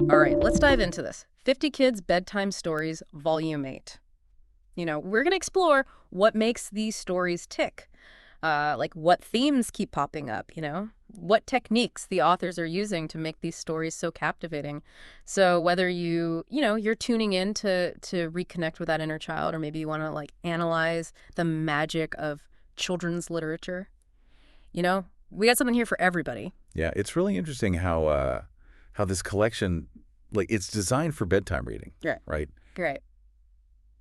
All right, let's dive into this. 50 Kids Bedtime Stories, Volume 8. We're going to explore what makes these stories tick. Like what themes keep popping up, what techniques the authors are using to make these stories so captivating. So whether you're tuning in to reconnect with that inner child, or maybe you want to like analyze the magic of children's literature, we got something here for everybody. Yeah, it's really interesting how this collection, like, it's designed for bedtime reading, right? Right.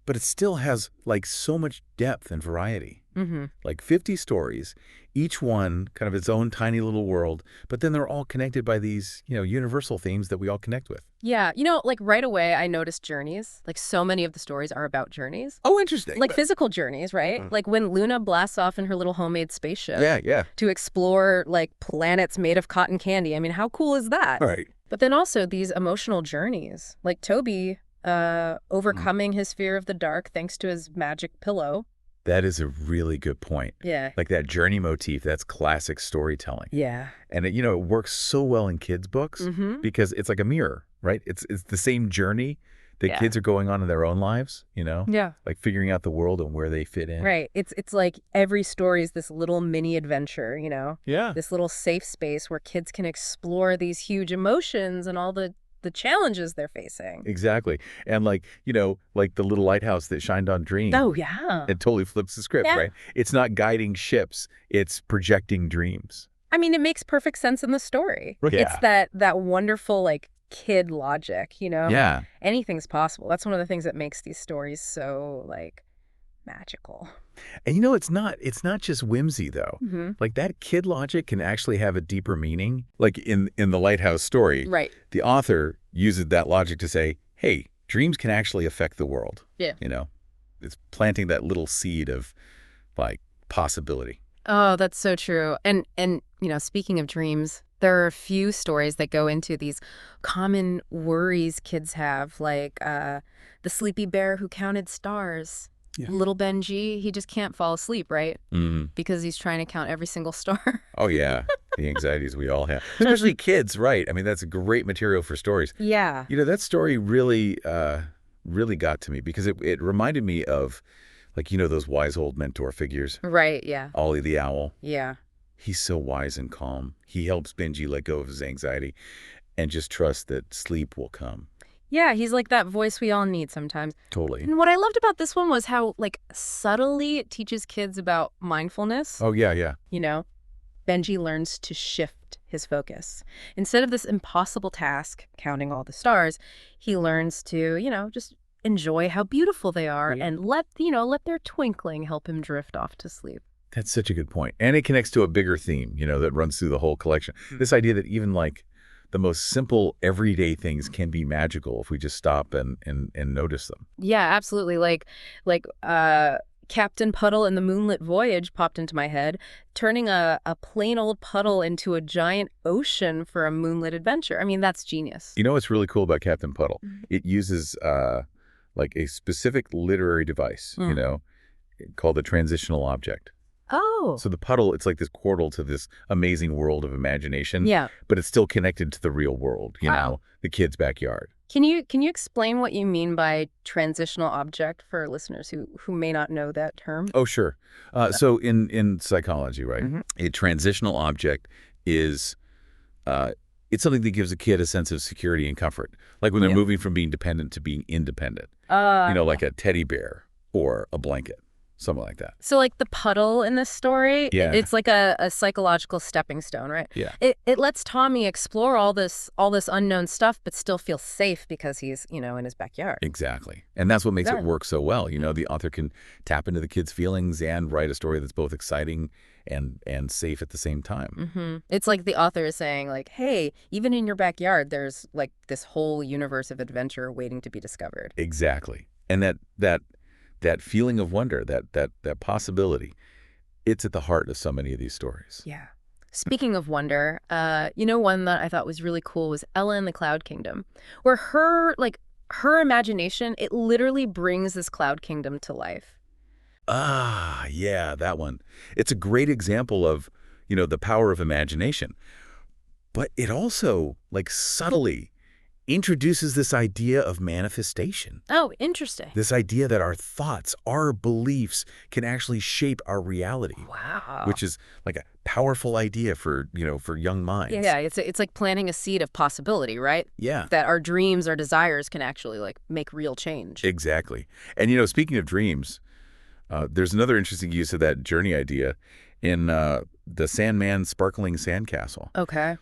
But it still has like so much depth and variety. Mm-hmm. Like 50 stories, each one kind of its own tiny little world, but then they're all connected by these, universal themes that we all connect with. Yeah, like right away I noticed journeys. Like so many of the stories are about journeys. Oh, interesting. Like physical journeys, right? Like when Luna blasts off in her little homemade spaceship. Yeah. To explore like planets made of cotton candy. I mean, how cool is that? All right. But then also these emotional journeys, like Toby overcoming his fear of the dark thanks to his magic pillow. That is a really good point. Yeah. Like that journey motif, that's classic storytelling. Yeah. And it works so well in kids' books because it's like a mirror, right? It's the same journey that kids are going on in their own lives, Yeah. like figuring out the world and where they fit in. Right. It's like every story is this little mini adventure, Yeah. This little safe space where kids can explore these huge emotions and all the challenges they're facing. Exactly. And like the little lighthouse that shined on Dream. Oh, yeah. It totally flips the script, right? It's not guiding ships, it's projecting dreams. I mean, it makes perfect sense in the story. Yeah. It's that wonderful, like, kid logic, Yeah. Anything's possible. That's one of the things that makes these stories so, like, magical. And it's not just whimsy though. Like that kid logic can actually have a deeper meaning. Like in the lighthouse story, Right. the author uses that logic to say, hey, dreams can actually affect the world. Yeah. It's planting that little seed of like possibility. Oh, that's so true. And speaking of dreams, there are a few stories that go into these common worries kids have, like the sleepy bear who counted stars. Yeah. Little Benji, he just can't fall asleep, right? Because he's trying to count every single star. Oh, yeah. The anxieties we all have. Especially kids, right? I mean, that's a great material for stories. Yeah. That story really got to me because it reminded me of, like, those wise old mentor figures. Right, yeah. Ollie the owl. Yeah. He's so wise and calm. He helps Benji let go of his anxiety and just trust that sleep will come. Yeah, he's like that voice we all need sometimes. Totally. And what I loved about this one was how, like, subtly it teaches kids about mindfulness. Oh, yeah. Benji learns to shift his focus. Instead of this impossible task, counting all the stars, he learns to, just enjoy how beautiful they are and let their twinkling help him drift off to sleep. That's such a good point. And it connects to a bigger theme, that runs through the whole collection. This idea that even like the most simple everyday things can be magical if we just stop and notice them. Yeah, absolutely. Like Captain Puddle in the Moonlit Voyage popped into my head, turning a plain old puddle into a giant ocean for a moonlit adventure. I mean, that's genius. What's really cool about Captain Puddle? It uses like a specific literary device, called the transitional object. Oh. So the puddle, it's like this portal to this amazing world of imagination. Yeah. But it's still connected to the real world, the kid's backyard. Can you explain what you mean by transitional object for listeners who may not know that term? Oh, sure. So in psychology, right, a transitional object is it's something that gives a kid a sense of security and comfort, like when they're moving from being dependent to being independent. Like a teddy bear or a blanket. Something like that. So like the puddle in this story, Yeah. it's like a psychological stepping stone, right? Yeah. It lets Tommy explore all this unknown stuff, but still feel safe because he's, in his backyard. Exactly. And that's what makes it work so well. The author can tap into the kid's feelings and write a story that's both exciting and safe at the same time. It's like the author is saying, like, hey, even in your backyard, there's like this whole universe of adventure waiting to be discovered. Exactly. And that feeling of wonder, that possibility, it's at the heart of so many of these stories. Yeah. Speaking of wonder, one that I thought was really cool was Ella in the Cloud Kingdom, where her imagination, it literally brings this cloud kingdom to life. Ah, yeah, that one. It's a great example of, the power of imagination. But it also, like, subtly introduces this idea of manifestation. Oh, interesting. This idea that our thoughts, our beliefs can actually shape our reality. Wow. Which is like a powerful idea for young minds. Yeah, it's like planting a seed of possibility, right? Yeah. That our dreams, our desires can actually like make real change. Exactly. And speaking of dreams, there's another interesting use of that journey idea in the Sandman Sparkling Sandcastle. Okay.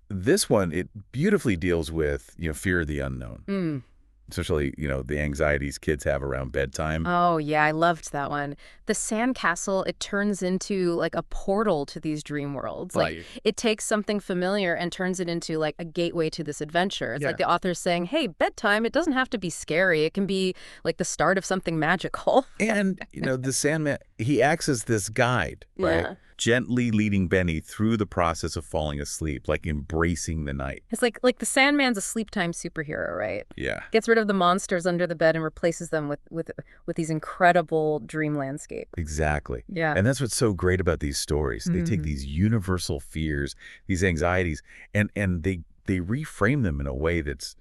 This one, it beautifully deals with, fear of the unknown. Especially, the anxieties kids have around bedtime. Oh, yeah, I loved that one. The sandcastle, it turns into like a portal to these dream worlds. Like it takes something familiar and turns it into like a gateway to this adventure. It's like the author's saying, hey, bedtime, it doesn't have to be scary. It can be like the start of something magical. And, the Sandman, he acts as this guide, right? Yeah. Gently leading Benny through the process of falling asleep, like embracing the night. It's like the Sandman's a sleep time superhero, right? Yeah. Gets rid of the monsters under the bed and replaces them with these incredible dream landscapes. Exactly. Yeah. And that's what's so great about these stories. They take these universal fears, these anxieties, and they reframe them in a way that's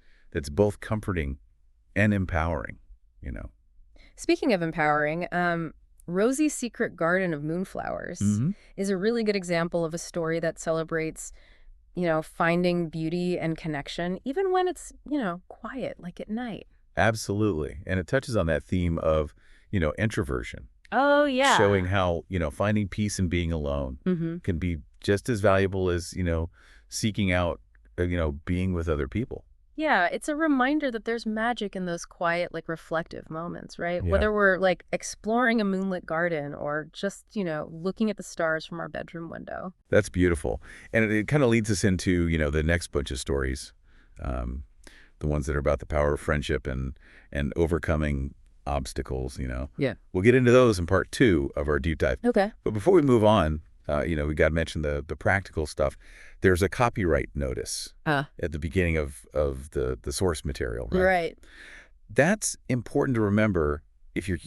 both comforting and empowering, Speaking of empowering, Rosie's Secret Garden of Moonflowers is a really good example of a story that celebrates, finding beauty and connection, even when it's, quiet, like at night. Absolutely. And it touches on that theme of, introversion. Oh, yeah. Showing how, finding peace in being alone can be just as valuable as, seeking out, being with other people. Yeah, it's a reminder that there's magic in those quiet, like reflective moments, right? Yeah. Whether we're like exploring a moonlit garden or just, looking at the stars from our bedroom window. That's beautiful. And it kind of leads us into, the next bunch of stories, the ones that are about the power of friendship and overcoming obstacles, Yeah. We'll get into those in part 2 of our deep dive. Okay. But before we move on, we got to mention the practical stuff. There's a copyright notice at the beginning of the source material, right? Right. That's important to remember if you're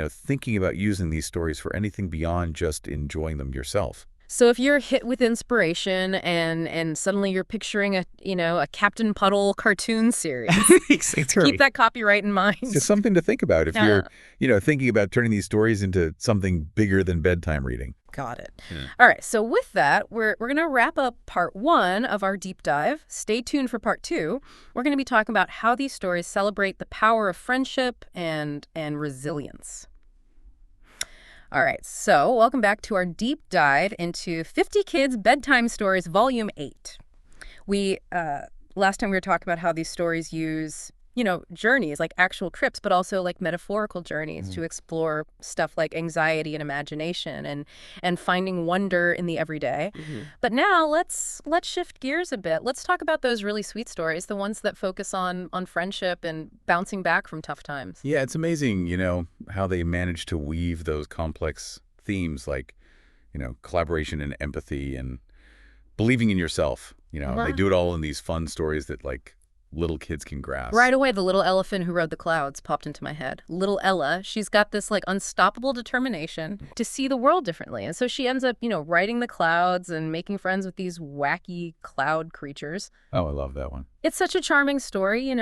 thinking about using these stories for anything beyond just enjoying them yourself. So if you're hit with inspiration and suddenly you're picturing a Captain Puddle cartoon series, keep that copyright in mind. It's something to think about if you're, thinking about turning these stories into something bigger than bedtime reading. Got it. Yeah. All right. So with that, we're going to wrap up part 1 of our deep dive. Stay tuned for part 2. We're going to be talking about how these stories celebrate the power of friendship and resilience. All right, so welcome back to our deep dive into 50 Kids Bedtime Stories, Volume 8. Last time we were talking about how these stories use, journeys, like actual trips, but also like metaphorical journeys to explore stuff like anxiety and imagination and finding wonder in the everyday. But now let's shift gears a bit. Let's talk about those really sweet stories, the ones that focus on friendship and bouncing back from tough times. Yeah, it's amazing, how they manage to weave those complex themes like, collaboration and empathy and believing in yourself. They do it all in these fun stories that like little kids can grasp. Right away, the little elephant who rode the clouds popped into my head. Little Ella, she's got this like unstoppable determination to see the world differently. And so she ends up, riding the clouds and making friends with these wacky cloud creatures. Oh, I love that one. It's such a charming story,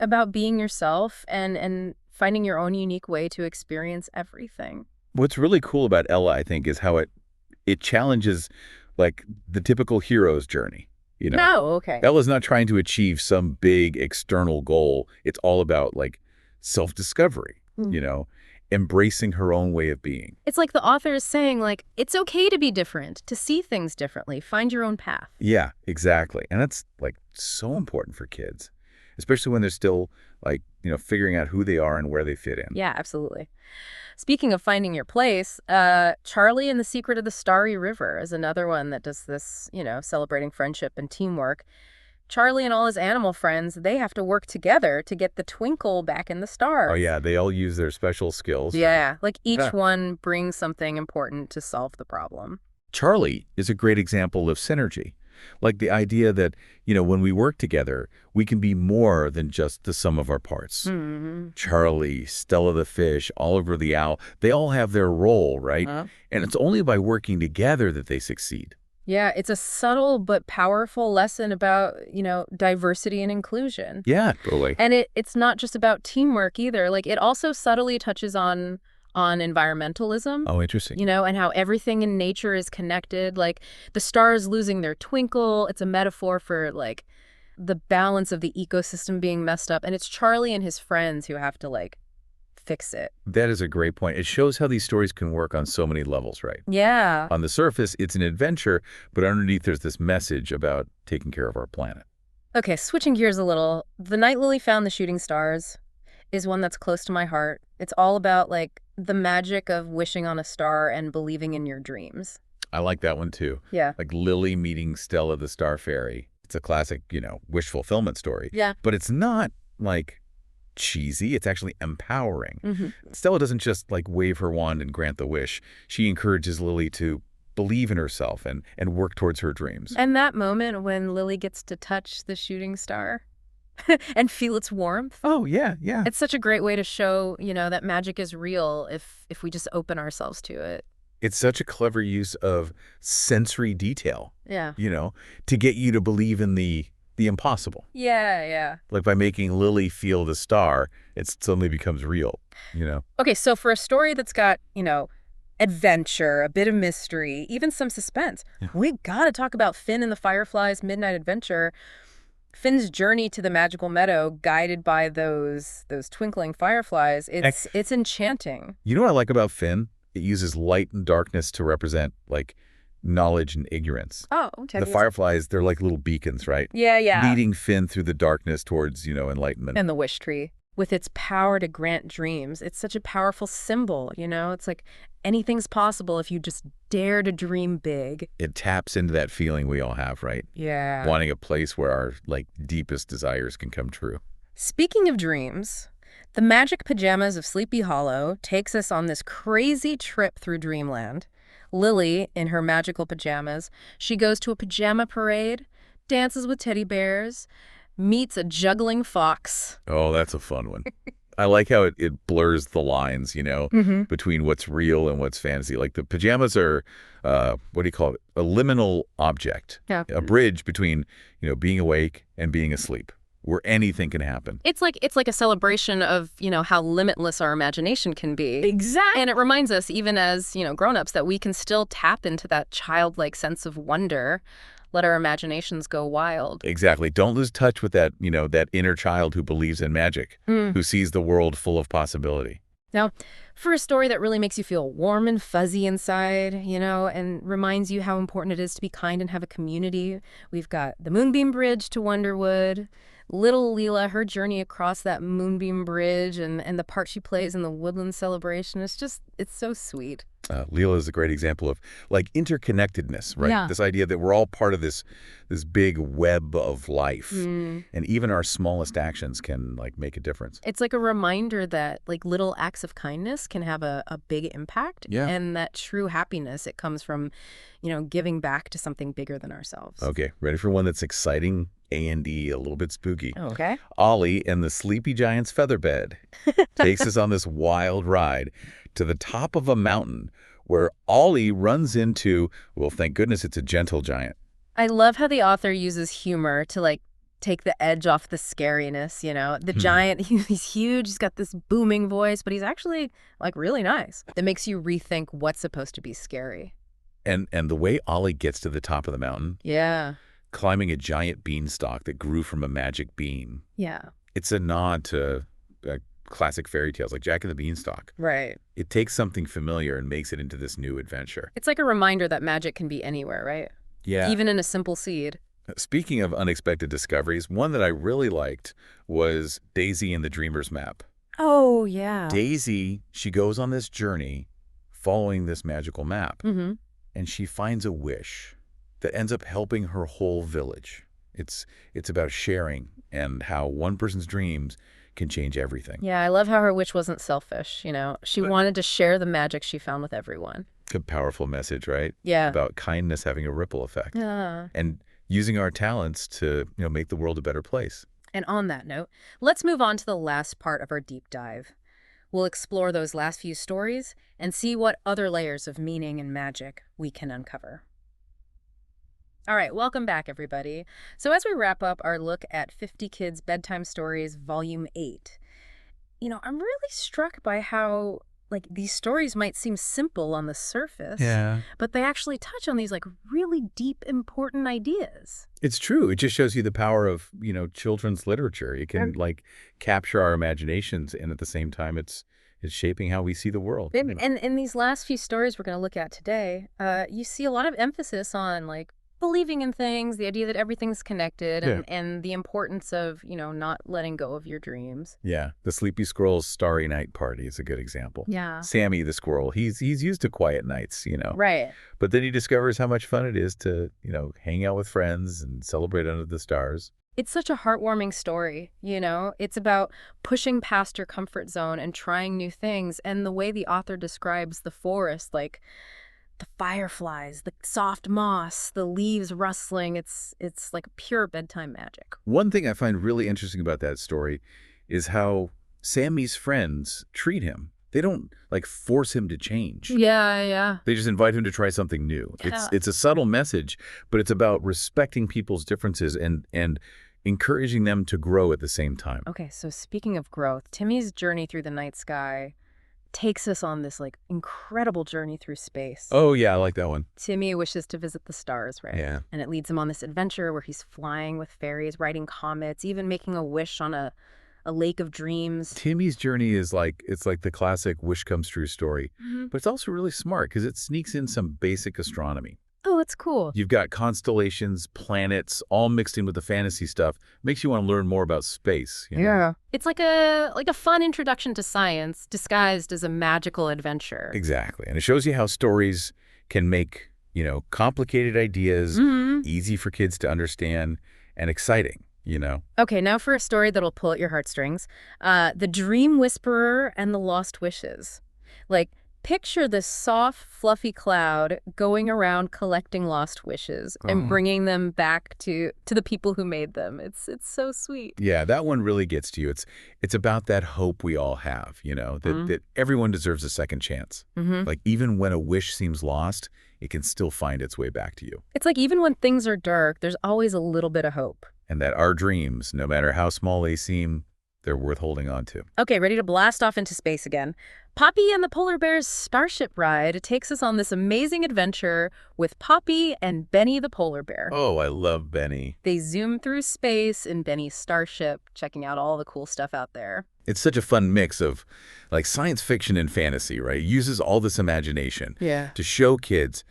about being yourself and finding your own unique way to experience everything. What's really cool about Ella, I think, is how it challenges like the typical hero's journey. No, okay. Ella's not trying to achieve some big external goal. It's all about like self-discovery, embracing her own way of being. It's like the author is saying, like, it's okay to be different, to see things differently, find your own path. Yeah, exactly. And that's like so important for kids, especially when they're still like, figuring out who they are and where they fit in. Yeah, absolutely. Speaking of finding your place, Charlie and the Secret of the Starry River is another one that does this, celebrating friendship and teamwork. Charlie and all his animal friends, they have to work together to get the twinkle back in the stars. Oh, yeah. They all use their special skills. Yeah, like each one brings something important to solve the problem. Charlie is a great example of synergy. Like the idea that, when we work together, we can be more than just the sum of our parts. Mm-hmm. Charlie, Stella the fish, Oliver the owl, they all have their role, right? And it's only by working together that they succeed. Yeah, it's a subtle but powerful lesson about, diversity and inclusion. Yeah, totally. And it's not just about teamwork either. Like, it also subtly touches on environmentalism. Oh, interesting. And how everything in nature is connected. Like, the stars losing their twinkle. It's a metaphor for, like, the balance of the ecosystem being messed up. And it's Charlie and his friends who have to, like, fix it. That is a great point. It shows how these stories can work on so many levels, right? Yeah. On the surface, it's an adventure, but underneath there's this message about taking care of our planet. Okay, switching gears a little. The Night Lily Found the Shooting Stars is one that's close to my heart. It's all about, like, the magic of wishing on a star and believing in your dreams. I like that one, too. Yeah. Like Lily meeting Stella the Star Fairy. It's a classic, wish fulfillment story. Yeah. But it's not, like, cheesy. It's actually empowering. Mm-hmm. Stella doesn't just, like, wave her wand and grant the wish. She encourages Lily to believe in herself and work towards her dreams. And that moment when Lily gets to touch the shooting star and feel its warmth. Oh, yeah, yeah. It's such a great way to show, that magic is real if we just open ourselves to it. It's such a clever use of sensory detail. Yeah. To get you to believe in the impossible. Yeah, yeah. Like by making Lily feel the star, it suddenly becomes real, Okay, so for a story that's got, adventure, a bit of mystery, even some suspense, we gotta talk about Finn and the Fireflies' Midnight Adventure. Finn's journey to the magical meadow, guided by those twinkling fireflies, it's enchanting. You know what I like about Finn? It uses light and darkness to represent, like, knowledge and ignorance. Oh, The fireflies, they're like little beacons, right? Yeah, yeah. Leading Finn through the darkness towards, enlightenment. And the wish tree, with its power to grant dreams. It's such a powerful symbol, It's like anything's possible if you just dare to dream big. It taps into that feeling we all have, right? Yeah. Wanting a place where our, like, deepest desires can come true. Speaking of dreams, the magic pajamas of Sleepy Hollow takes us on this crazy trip through Dreamland. Lily, in her magical pajamas, she goes to a pajama parade, dances with teddy bears, meets a juggling fox. Oh, that's a fun one. I like how it blurs the lines, between what's real and what's fantasy. Like the pajamas are, what do you call it? A liminal object. Yeah. A bridge between, being awake and being asleep, where anything can happen. It's like a celebration of, how limitless our imagination can be. Exactly. And it reminds us, even as, grown-ups, that we can still tap into that childlike sense of wonder, let our imaginations go wild. Exactly. Don't lose touch with that, that inner child who believes in magic, who sees the world full of possibility. Now, for a story that really makes you feel warm and fuzzy inside, and reminds you how important it is to be kind and have a community, we've got the Moonbeam Bridge to Wonderwood, little Leela, her journey across that Moonbeam Bridge, and the part she plays in the Woodland Celebration. It's so sweet. Leela is a great example of, like, interconnectedness, right? Yeah. This idea that we're all part of this big web of life. And even our smallest actions can, like, make a difference. It's like a reminder that, like, little acts of kindness can have a big impact. Yeah. And that true happiness, it comes from, giving back to something bigger than ourselves. Okay, ready for one that's exciting, A&D, a little bit spooky. Okay. Ollie and the Sleepy Giant's Featherbed takes us on this wild ride to the top of a mountain where Ollie runs into, well, thank goodness it's a gentle giant. I love how the author uses humor to, like, take the edge off the scariness, The giant, he's huge, he's got this booming voice, but he's actually, like, really nice. That makes you rethink what's supposed to be scary. And the way Ollie gets to the top of the mountain, Yeah. climbing a giant beanstalk that grew from a magic bean, Yeah. it's a nod to classic fairy tales like Jack and the Beanstalk. Right. It takes something familiar and makes it into this new adventure. It's like a reminder that magic can be anywhere, right? Yeah. Even in a simple seed. Speaking of unexpected discoveries, one that I really liked was Daisy and the Dreamer's Map. Oh, yeah. Daisy, she goes on this journey following this magical map, Mm-hmm. and she finds a wish that ends up helping her whole village. It's about sharing and how one person's dreams can change everything. Yeah, I love how her wish wasn't selfish, She wanted to share the magic she found with everyone. A powerful message, right? Yeah. About kindness having a ripple effect. Yeah. And using our talents to, make the world a better place. And on that note, let's move on to the last part of our deep dive. We'll explore those last few stories and see what other layers of meaning and magic we can uncover. All right, welcome back, everybody. So as we wrap up our look at 50 Kids Bedtime Stories, Volume 8, I'm really struck by how, these stories might seem simple on the surface, Yeah. but they actually touch on these, really deep, important ideas. It's true. It just shows you the power of, children's literature. It can, capture our imaginations, and at the same time, it's shaping how we see the world. And in these last few stories we're going to look at today, you see a lot of emphasis on, believing in things, the idea that everything's connected, and the importance of, not letting go of your dreams. Yeah. The Sleepy Squirrel's Starry Night Party is a good example. Yeah. Sammy the squirrel, he's used to quiet nights, Right. But then he discovers how much fun it is to, hang out with friends and celebrate under the stars. It's such a heartwarming story, It's about pushing past your comfort zone and trying new things. And the way the author describes the forest, the fireflies, the soft moss, the leaves rustling, it's like pure bedtime magic. One thing I find really interesting about that story is how Sammy's friends treat him. They don't, force him to change. Yeah. They just invite him to try something new. Yeah. It's a subtle message, but it's about respecting people's differences and encouraging them to grow at the same time. Okay, so speaking of growth, Timmy's journey through the night sky takes us on this incredible journey through space. Oh, yeah, I like that one. Timmy wishes to visit the stars, right? Yeah. And it leads him on this adventure where he's flying with fairies, riding comets, even making a wish on a lake of dreams. Timmy's journey is it's like the classic wish comes true story, but it's also really smart because it sneaks in some basic astronomy. Oh, that's cool. You've got constellations, planets, all mixed in with the fantasy stuff. Makes you want to learn more about space. Yeah. It's like a fun introduction to science disguised as a magical adventure. Exactly. And it shows you how stories can make, complicated ideas easy for kids to understand and exciting, Okay, now for a story that'll pull at your heartstrings. The Dream Whisperer and the Lost Wishes. Picture this soft, fluffy cloud going around collecting lost wishes and bringing them back to the people who made them. It's so sweet. Yeah, that one really gets to you. It's about that hope we all have, that everyone deserves a second chance. Even when a wish seems lost, it can still find its way back to you. It's even when things are dark, there's always a little bit of hope. And that our dreams, no matter how small they seem, they're worth holding on to. Okay, ready to blast off into space again. Poppy and the Polar Bear's Starship ride takes us on this amazing adventure with Poppy and Benny the Polar Bear. Oh, I love Benny. They zoom through space in Benny's Starship, checking out all the cool stuff out there. It's such a fun mix of science fiction and fantasy, right? It uses all this imagination to show kids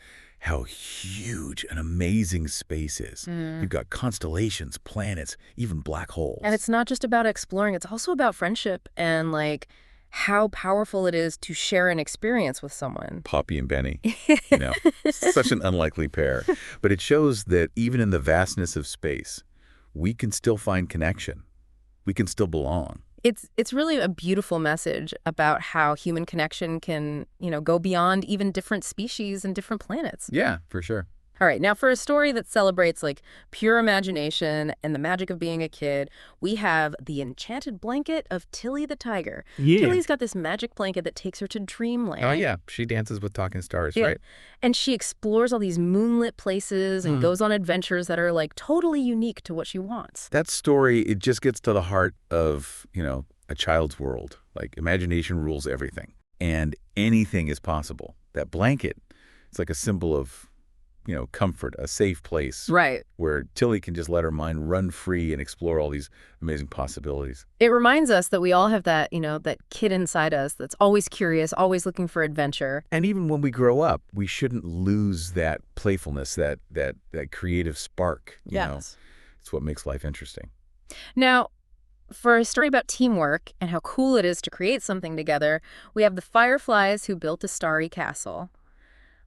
how huge and amazing space is. You've got constellations, planets, even black holes. And it's not just about exploring, it's also about friendship and how powerful it is to share an experience with someone. Poppy and Benny, such an unlikely pair. But it shows that even in the vastness of space, we can still find connection. We can still belong. It's really a beautiful message about how human connection can, go beyond even different species and different planets. Yeah, for sure. All right, now for a story that celebrates pure imagination and the magic of being a kid, we have The Enchanted Blanket of Tilly the Tiger. Yeah. Tilly's got this magic blanket that takes her to Dreamland. Oh, yeah. She dances with talking stars, right? And she explores all these moonlit places and goes on adventures that are totally unique to what she wants. That story, it just gets to the heart of, a child's world. Imagination rules everything. And anything is possible. That blanket, it's like a symbol of comfort, a safe place. Right. Where Tilly can just let her mind run free and explore all these amazing possibilities. It reminds us that we all have that, that kid inside us that's always curious, always looking for adventure. And even when we grow up, we shouldn't lose that playfulness, that creative spark. Yes. It's what makes life interesting. Now, for a story about teamwork and how cool it is to create something together, we have the Fireflies who built a starry castle.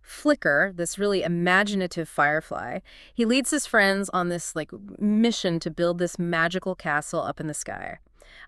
Flicker, this really imaginative firefly, he leads his friends on this mission to build this magical castle up in the sky,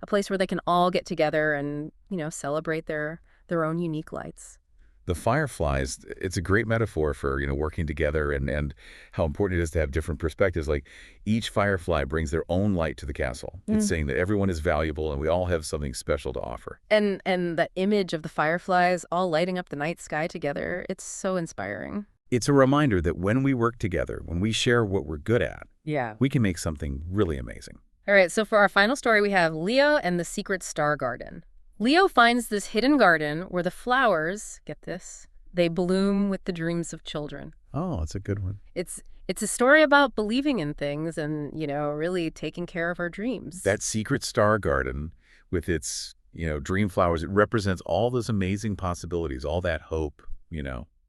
a place where they can all get together and, celebrate their own unique lights. The fireflies, it's a great metaphor for, working together and how important it is to have different perspectives. Like each firefly brings their own light to the castle. It's saying that everyone is valuable and we all have something special to offer. And that image of the fireflies all lighting up the night sky together, it's so inspiring. It's a reminder that when we work together, when we share what we're good at, Yeah. we can make something really amazing. All right, so for our final story, we have Leo and the Secret Star Garden. Leo finds this hidden garden where the flowers, get this, they bloom with the dreams of children. Oh, that's a good one. It's a story about believing in things and, really taking care of our dreams. That secret star garden with its, dream flowers, it represents all those amazing possibilities, all that hope.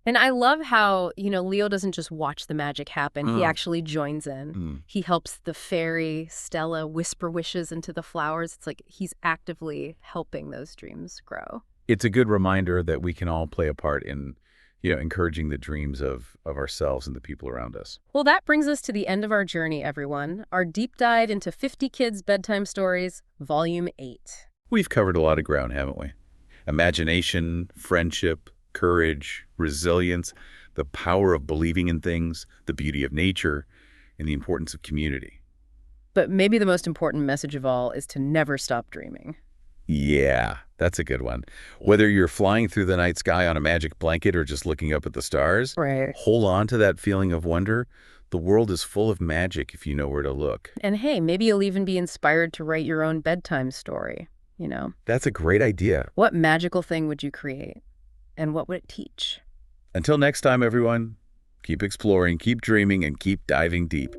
And I love how, Leo doesn't just watch the magic happen. He actually joins in. He helps the fairy, Stella, whisper wishes into the flowers. It's like he's actively helping those dreams grow. It's a good reminder that we can all play a part in, encouraging the dreams of ourselves and the people around us. Well, that brings us to the end of our journey, everyone. Our deep dive into 50 Kids Bedtime Stories, Volume 8. We've covered a lot of ground, haven't we? Imagination, friendship, courage, resilience, the power of believing in things, the beauty of nature, and the importance of community. But maybe the most important message of all is to never stop dreaming. Yeah, that's a good one. Whether you're flying through the night sky on a magic blanket or just looking up at the stars, Right. hold on to that feeling of wonder. The world is full of magic if you know where to look. And hey, maybe you'll even be inspired to write your own bedtime story, That's a great idea. What magical thing would you create? And what would it teach? Until next time, everyone, keep exploring, keep dreaming, and keep diving deep.